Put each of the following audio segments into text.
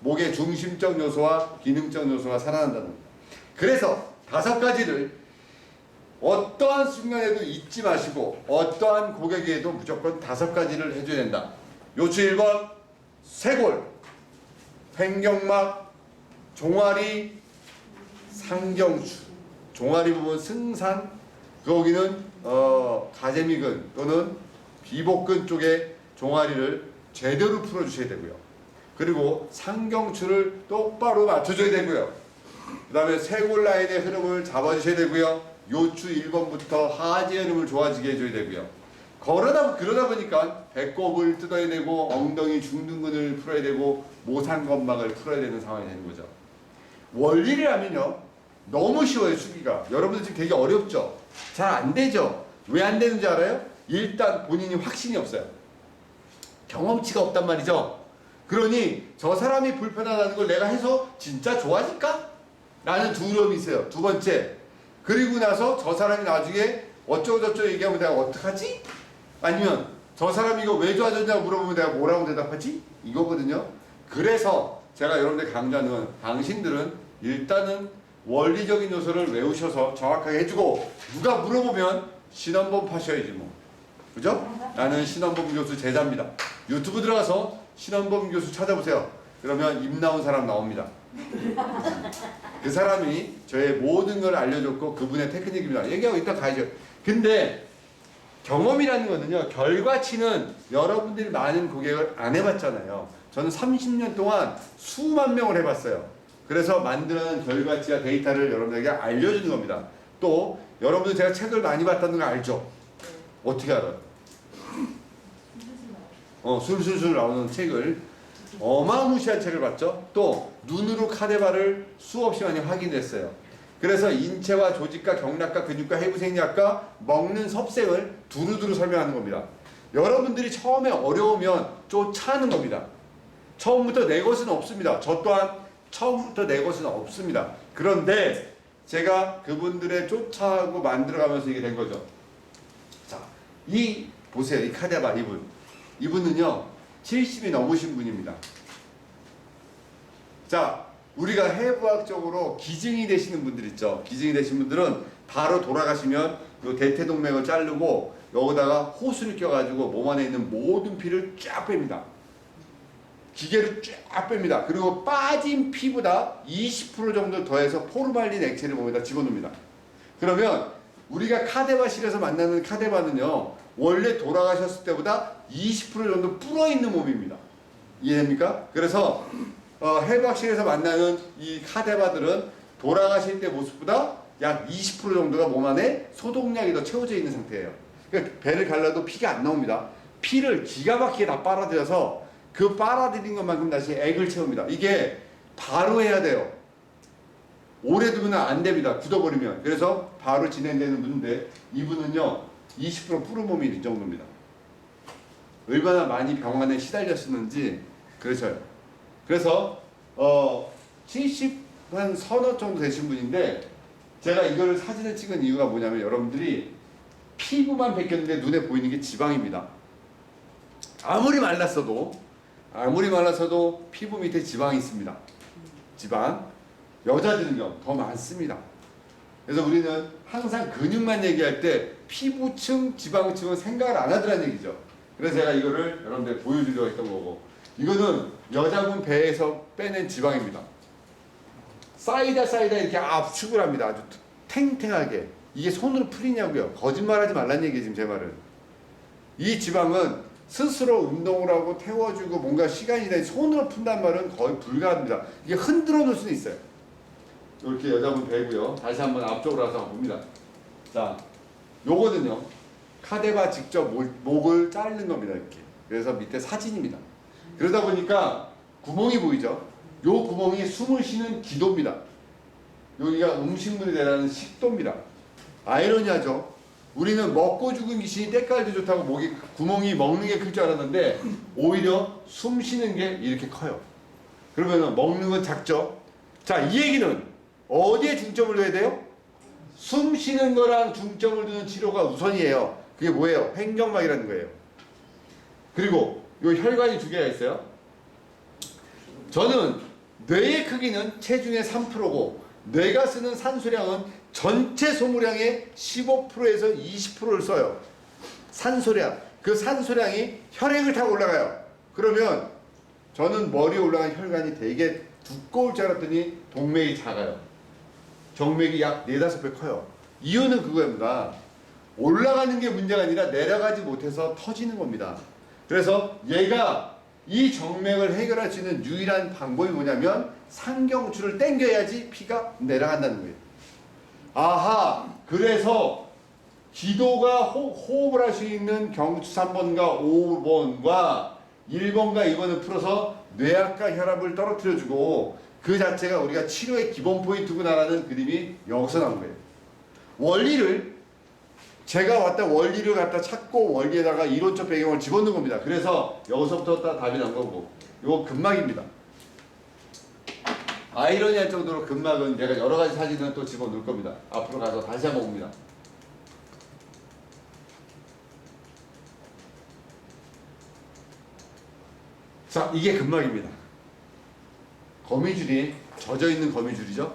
목의 중심적 요소와 기능적 요소가 살아난다는 겁니다. 그래서 5가지를 어떠한 순간에도 잊지 마시고 어떠한 고객에게도 무조건 5가지를 해줘야 된다. 요추 1번 쇄골, 횡격막, 종아리, 상경추. 종아리 부분 승산, 거기는 가재미근 또는 비복근 쪽에 종아리를 제대로 풀어주셔야 되고요. 그리고 상경추를 똑바로 맞춰줘야 되고요. 그 다음에 쇄골 라인의 흐름을 잡아주셔야 되고요. 요추 1번부터 하지의 흐름을 좋아지게 해줘야 되고요. 그러다 보니까 배꼽을 뜯어야 되고 엉덩이 중둔근을 풀어야 되고 모상건막을 풀어야 되는 상황이 되는 거죠. 원리를 하면요 너무 쉬워요. 수기가 여러분들 지금 되게 어렵죠. 잘 안 되죠. 왜 안 되는지 알아요? 일단 본인이 확신이 없어요. 경험치가 없단 말이죠. 그러니 저 사람이 불편하다는 걸 내가 해서 진짜 좋아질까? 라는 두려움이 있어요. 두 번째, 그리고 나서 저 사람이 나중에 어쩌고저쩌고 얘기하면 내가 어떡하지? 아니면 저 사람이 이거 왜 좋아졌냐고 물어보면 내가 뭐라고 대답하지? 이거거든요. 그래서 제가 여러분들 강조하는 건 당신들은 일단은 원리적인 요소를 외우셔서 정확하게 해주고 누가 물어보면 신원범 파셔야지 뭐. 그죠? 나는 신원범 교수 제자입니다. 유튜브 들어가서 신원범 교수 찾아보세요. 그러면 입 나온 사람 나옵니다. 그 사람이 저의 모든 걸 알려줬고 그분의 테크닉입니다. 얘기하고 일단 가야죠. 근데 경험이라는 거는요, 결과치는 여러분들이 많은 고객을 안 해봤잖아요. 저는 30년 동안 수만 명을 해봤어요. 그래서 만드는 결과치와 데이터를 여러분들에게 알려주는 겁니다. 또 여러분들 제가 책을 많이 봤다는 거 알죠? 어떻게 알아요? 술술술 나오는 책을 어마무시한 책을 봤죠. 또 눈으로 카데바를 수없이 많이 확인했어요. 그래서 인체와 조직과 경락과 근육과 해부생리학과 먹는 섭생을 두루두루 설명하는 겁니다. 여러분들이 처음에 어려우면 쫓아하는 겁니다. 처음부터 내 것은 없습니다. 저 또한 처음부터 내 것은 없습니다. 그런데 제가 그분들의 쫓아하고 만들어가면서 이게 된 거죠. 자, 보세요. 이 카데바 이분은요 70이 넘으신 분입니다. 자, 우리가 해부학적으로 기증이 되시는 분들 있죠. 기증이 되신 분들은 바로 돌아가시면 요 대퇴동맥을 자르고 여기다가 호수를 껴가지고 몸 안에 있는 모든 피를 쫙 뺍니다. 기계를 쫙 뺍니다. 그리고 빠진 피보다 20% 정도 더해서 포르말린 액체를 몸에다 집어넣습니다. 그러면 우리가 카데바실에서 만나는 카데바는요 원래 돌아가셨을 때보다 20% 정도 불어있는 몸입니다. 이해됩니까? 그래서 해부학실에서 만나는 이 카데바들은 돌아가실 때 모습보다 약 20% 정도가 몸 안에 소독약이 더 채워져 있는 상태예요. 그러니까 배를 갈라도 피가 안 나옵니다. 피를 기가 막히게 다 빨아들여서 그 빨아들인 것만큼 다시 액을 채웁니다. 이게 바로 해야 돼요. 오래 두면 안 됩니다. 굳어버리면. 그래서 바로 진행되는 분인데 이분은요 20% 푸른 몸이 이 정도입니다. 얼마나 많이 병원에 시달렸었는지 그러셔요. 그래서 70 한 서너 정도 되신 분인데 제가 이거를 사진을 찍은 이유가 뭐냐면 여러분들이 피부만 벗겼는데 눈에 보이는 게 지방입니다. 아무리 말랐어도 피부 밑에 지방이 있습니다. 지방. 여자들은요 더 많습니다. 그래서 우리는 항상 근육만 얘기할 때 피부층, 지방층은 생각을 안 하더라는 얘기죠. 그래서 제가 이거를 여러분들 보여드리려고 했던 거고, 이거는 여자분 배에서 빼낸 지방입니다. 쌓이다 이렇게 압축을 합니다. 아주 탱탱하게. 이게 손으로 풀리냐고요. 거짓말하지 말란 얘기예요. 지금 제 말은. 이 지방은 스스로 운동을 하고 태워주고 뭔가 시간이 내 손으로 푼단 말은 거의 불가합니다. 이게 흔들어 놓을 수는 있어요. 이렇게 여자분 배고요. 다시 한번 앞쪽으로 와서 봅니다. 자, 요거는요 카데바 직접 목을 자르는 겁니다. 이렇게. 그래서 밑에 사진입니다. 그러다 보니까 구멍이 보이죠. 요 구멍이 숨을 쉬는 기도입니다. 여기가 음식물이 되라는 식도입니다. 아이러니하죠. 우리는 먹고 죽은 귀신이 때깔도 좋다고 목이 구멍이 먹는 게 클 줄 알았는데 오히려 숨 쉬는 게 이렇게 커요. 그러면 먹는 건 작죠. 자, 이 얘기는 어디에 중점을 둬야 돼요? 숨 쉬는 거랑 중점을 두는 치료가 우선이에요. 그게 뭐예요? 횡격막이라는 거예요. 그리고 요 혈관이 두 개가 있어요. 저는 뇌의 크기는 체중의 3%고 뇌가 쓰는 산소량은 전체 소모량의 15%에서 20%를 써요. 산소량. 그 산소량이 혈액을 타고 올라가요. 그러면 저는 머리에 올라간 혈관이 되게 두꺼울 줄 알았더니 동맥이 작아요. 정맥이 약 4, 5배 커요. 이유는 그거입니다. 올라가는 게 문제가 아니라 내려가지 못해서 터지는 겁니다. 그래서 얘가 이 정맥을 해결할 수 있는 유일한 방법이 뭐냐면 상경추를 당겨야지 피가 내려간다는 거예요. 아하, 그래서 기도가 호흡을 할 수 있는 경추 3번과 5번과 1번과 2번을 풀어서 뇌압과 혈압을 떨어뜨려주고 그 자체가 우리가 치료의 기본 포인트구나라는 그림이 여기서 나온 거예요. 원리를 제가 원리를 갖다 찾고 원리에다가 이론적 배경을 집어넣은 겁니다. 그래서 여기서부터 답이 난 거고 이거 근막입니다. 아이러니할 정도로 근막은 내가 여러 가지 사진을 또 집어넣을 겁니다. 앞으로 가서 다시 한번 봅니다. 자, 이게 근막입니다. 거미줄이 젖어있는 거미줄이죠.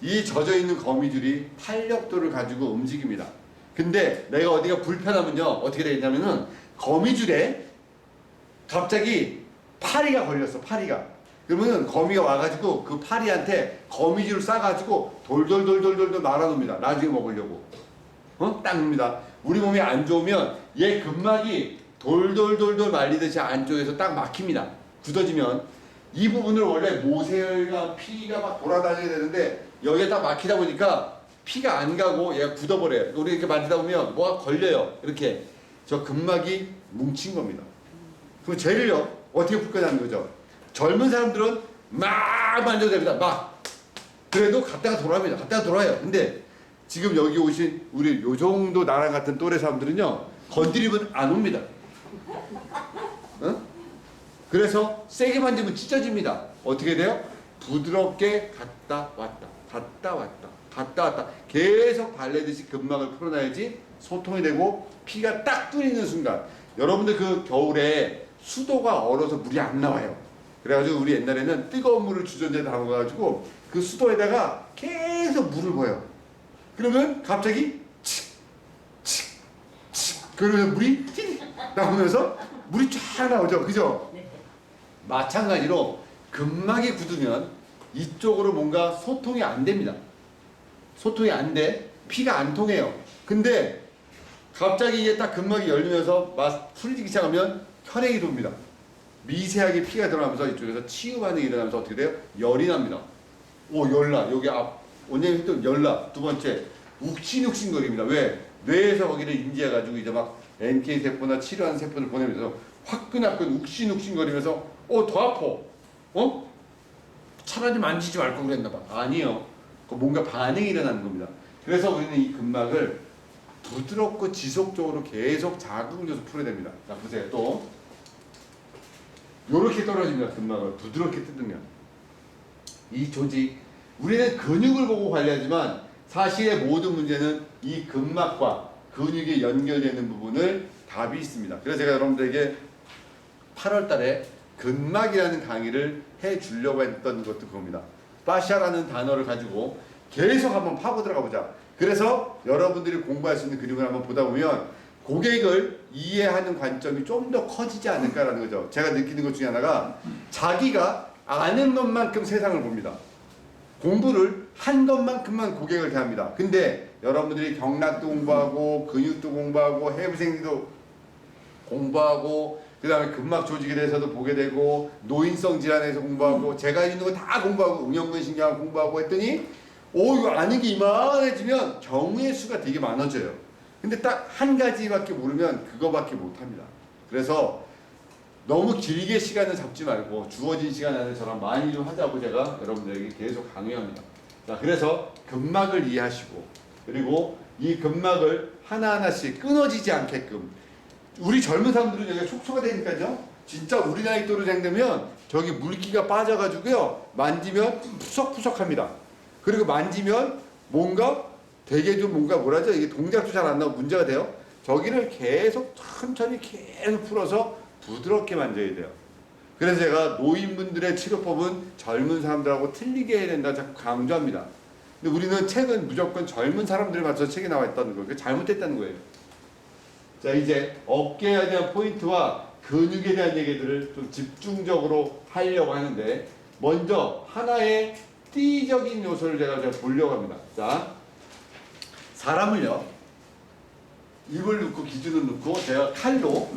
이 젖어있는 거미줄이 탄력도를 가지고 움직입니다. 근데 내가 어디가 불편하면요 어떻게 되겠냐면은 거미줄에 갑자기 파리가 걸렸어. 파리가. 그러면은 거미가 와가지고 그 파리한테 거미줄을 싸가지고 돌돌돌돌돌 말아놓습니다. 나중에 먹으려고. 딱 뭅니다. 우리 몸이 안 좋으면 얘 근막이 돌돌돌돌 말리듯이 안쪽에서 딱 막힙니다. 굳어지면 이 부분을 원래 모세혈관 피가 막 돌아다녀야 되는데 여기에 딱 막히다 보니까 피가 안 가고 얘가 굳어버려요. 우리 이렇게 만지다 보면 뭐가 걸려요. 이렇게 저 근막이 뭉친 겁니다. 그럼 쟤를요 어떻게 풀 거냐는 거죠. 젊은 사람들은 막 만져도 됩니다. 막 그래도 갔다가 돌아옵니다. 갔다가 돌아요. 근데 지금 여기 오신 우리 요 정도 나랑 같은 또래 사람들은요 건드리면 안 옵니다. 어? 그래서 세게 만지면 찢어집니다. 어떻게 돼요? 부드럽게 갔다 왔다 갔다 왔다 갔다 왔다 계속 달래듯이 근막을 풀어놔야지 소통이 되고 피가 딱 뚫리는 순간 여러분들 그 겨울에 수도가 얼어서 물이 안 나와요. 그래가지고 우리 옛날에는 뜨거운 물을 주전자에 담아가지고 그 수도에다가 계속 물을 부어요. 그러면 갑자기 칙칙칙 그러면 물이 틱 나오면서 물이 쫙 나오죠. 그죠? 마찬가지로 근막이 굳으면 이쪽으로 뭔가 소통이 안 됩니다. 소통이 안 돼. 피가 안 통해요. 근데 갑자기 이게 딱 근막이 열리면서 막 풀리기 시작하면 혈액이 돕니다. 미세하게 피가 들어가면서 이쪽에서 치유 반응이 일어나면서 어떻게 돼요? 열이 납니다. 오, 열나. 여기 앞 원장님 했던 열나. 두 번째, 욱신욱신거립니다. 왜? 뇌에서 거기를 인지해가지고 이제 막 NK 세포나 치료하는 세포를 보내면서 화끈화끈 욱신욱신거리면서 더 아파. 차라리 만지지 말 걸 그랬나 봐. 아니요. 뭔가 반응이 일어나는 겁니다. 그래서 우리는 이 근막을 부드럽고 지속적으로 계속 자극을 줘서 풀어야 됩니다. 자, 보세요. 또 요렇게 떨어집니다. 근막을 부드럽게 뜯으면 이 조직 우리는 근육을 보고 관리하지만 사실의 모든 문제는 이 근막과 근육이 연결되는 부분을 답이 있습니다. 그래서 제가 여러분들에게 8월 달에 근막이라는 강의를 해주려고 했던 것도 그겁니다. 파샤라는 단어를 가지고 계속 한번 파고 들어가 보자. 그래서 여러분들이 공부할 수 있는 그림을 한번 보다 보면 고객을 이해하는 관점이 좀 더 커지지 않을까라는 거죠. 제가 느끼는 것 중에 하나가 자기가 아는 것만큼 세상을 봅니다. 공부를 한 것만큼만 고객을 대합니다. 근데 여러분들이 경락도 공부하고 근육도 공부하고 해부생리도 공부하고 그 다음에 근막 조직에 대해서도 보게 되고 노인성 질환에서 공부하고 제가 있는 거 다 공부하고 응용근 신경학 공부하고 했더니 이거 아는 게 이만해지면 경우의 수가 되게 많아져요. 근데 딱 한 가지밖에 모르면 그거밖에 못합니다. 그래서 너무 길게 시간을 잡지 말고 주어진 시간 안에 저랑 많이 좀 하자고 제가 여러분들에게 계속 강요합니다. 자, 그래서 근막을 이해하시고 그리고 이 근막을 하나하나씩 끊어지지 않게끔 우리 젊은 사람들은 여기가 촉촉가 되니까요. 진짜 우리 나이 또래 되면 저기 물기가 빠져가지고요. 만지면 푸석푸석합니다. 그리고 만지면 뭔가 되게 좀 뭔가 뭐라죠? 이게 동작도 잘 안 나고 문제가 돼요. 저기를 계속 천천히 계속 풀어서 부드럽게 만져야 돼요. 그래서 제가 노인분들의 치료법은 젊은 사람들하고 틀리게 해야 된다 자꾸 강조합니다. 근데 우리는 책은 무조건 젊은 사람들에 맞춰서 책이 나와 있다는 거예요. 그게 잘못됐다는 거예요. 자, 이제 어깨에 대한 포인트와 근육에 대한 얘기들을 좀 집중적으로 하려고 하는데, 먼저 하나의 띠적인 요소를 제가 보려고 합니다. 자, 사람을요, 입을 넣고 기준을 넣고 제가 칼로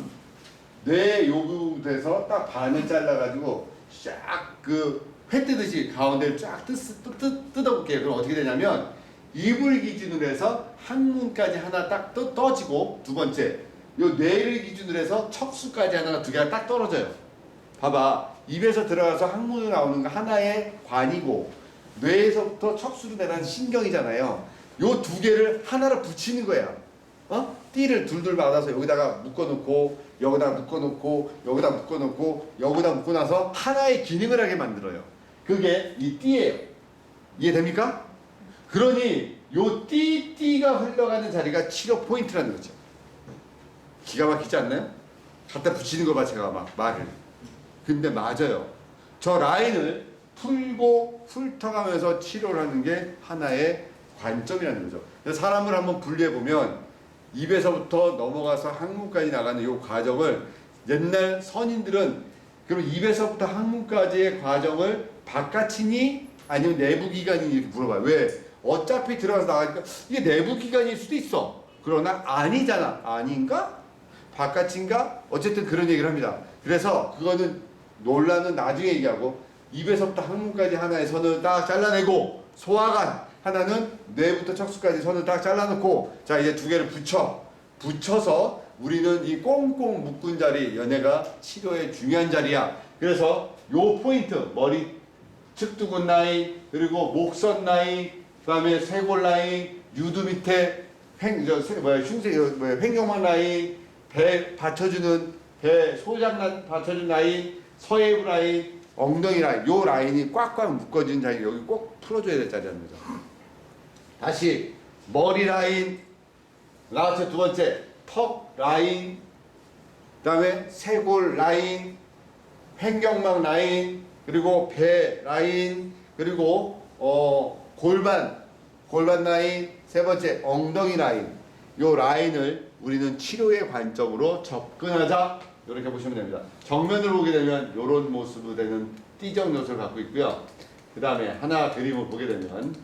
뇌 요구돼서 딱 반을 잘라가지고 쫙 그 회 뜨듯이 가운데를 쫙 뜯어볼게요. 그럼 어떻게 되냐면, 입을 기준으로 해서 항문까지 하나 딱 떠지고, 두 번째 요 뇌를 기준으로 해서 척수까지 하나 두 개가 딱 떨어져요. 봐봐, 입에서 들어가서 항문으로 나오는 거 하나의 관이고, 뇌에서부터 척수로 내려가는 신경이잖아요. 요 두 개를 하나로 붙이는 거야. 띠를 둘둘 받아서 여기다가 묶어놓고, 여기다 묶어놓고, 여기다 묶어놓고, 여기다 묶고 나서 하나의 기능을 하게 만들어요. 그게 이 띠예요. 이해됩니까? 그러니 요 띠가 흘러가는 자리가 치료 포인트라는 거죠. 기가 막히지 않나요? 갖다 붙이는 거 봐, 제가 막 말을. 근데 맞아요. 저 라인을 풀고 훑어가면서 치료를 하는 게 하나의 관점이라는 거죠. 그래서 사람을 한번 분류해보면 입에서부터 넘어가서 항문까지 나가는 이 과정을, 옛날 선인들은 그럼 입에서부터 항문까지의 과정을 바깥이니 아니면 내부기관이니 이렇게 물어봐요. 왜? 어차피 들어가서 나가니까 이게 내부기관일 수도 있어. 그러나 아니잖아. 아닌가? 바깥인가? 어쨌든 그런 얘기를 합니다. 그래서 그거는 논란은 나중에 얘기하고, 입에서부터 항문까지 하나의 선을 딱 잘라내고, 소화관 하나는 뇌부터 척수까지 선을 딱 잘라놓고, 자 이제 두 개를 붙여서 우리는 이 꽁꽁 묶은 자리, 연애가 치료의 중요한 자리야. 그래서 요 포인트, 머리 측두근 라인, 그리고 목선 라인, 그 다음에 쇄골 라인, 유두 밑에 횡격막 라인, 배 받쳐주는 배 소장 받쳐주는 라인, 서해부 라인, 엉덩이 라인, 요 라인이 꽉꽉 묶어진 자리, 여기 꼭 풀어줘야 될 자리라는 거죠. 다시 머리 라인, 나왔죠. 두 번째 턱 라인, 그 다음에 쇄골 라인, 횡격막 라인, 그리고 배 라인, 그리고 골반 라인, 세 번째 엉덩이 라인. 요 라인을 우리는 치료의 관점으로 접근하자, 이렇게 보시면 됩니다. 정면으로 보게 되면 이런 모습으로 되는 띠적 요소를 갖고 있고요. 그 다음에 하나 그림을 보게 되면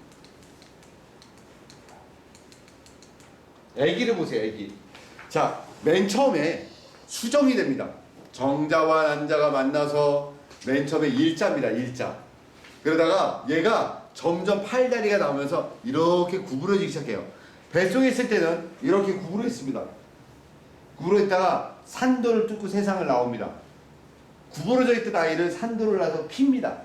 애기를 보세요. 애기. 자, 맨 처음에 수정이 됩니다. 정자와 난자가 만나서 맨 처음에 일자입니다. 일자. 그러다가 얘가 점점 팔다리가 나오면서 이렇게 구부러지기 시작해요. 뱃속에 있을 때는 이렇게 구부러 있습니다. 구부러 있다가 산도를 뚫고 세상을 나옵니다. 구부러져 있던 아이를 산도를 놔서 핍니다.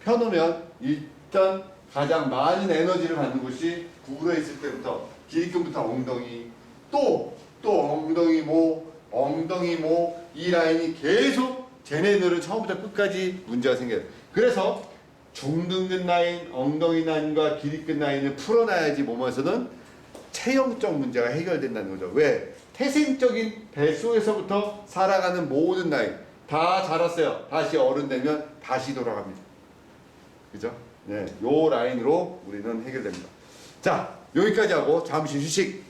펴놓으면 일단 가장 많은 에너지를 받는 곳이 구부러 있을 때부터, 기립근부터 엉덩이, 또 엉덩이 모, 이 라인이 계속 쟤네들은 처음부터 끝까지 문제가 생겨요. 그래서 중둔근 라인, 엉덩이 라인과 기립근 라인을 풀어놔야지 몸에서는 체형적 문제가 해결된다는 거죠. 왜? 태생적인 뱃속에서부터 살아가는 모든 라인 다 자랐어요. 다시 어른 되면 다시 돌아갑니다. 그죠? 네, 요 라인으로 우리는 해결됩니다. 자, 여기까지 하고 잠시 휴식.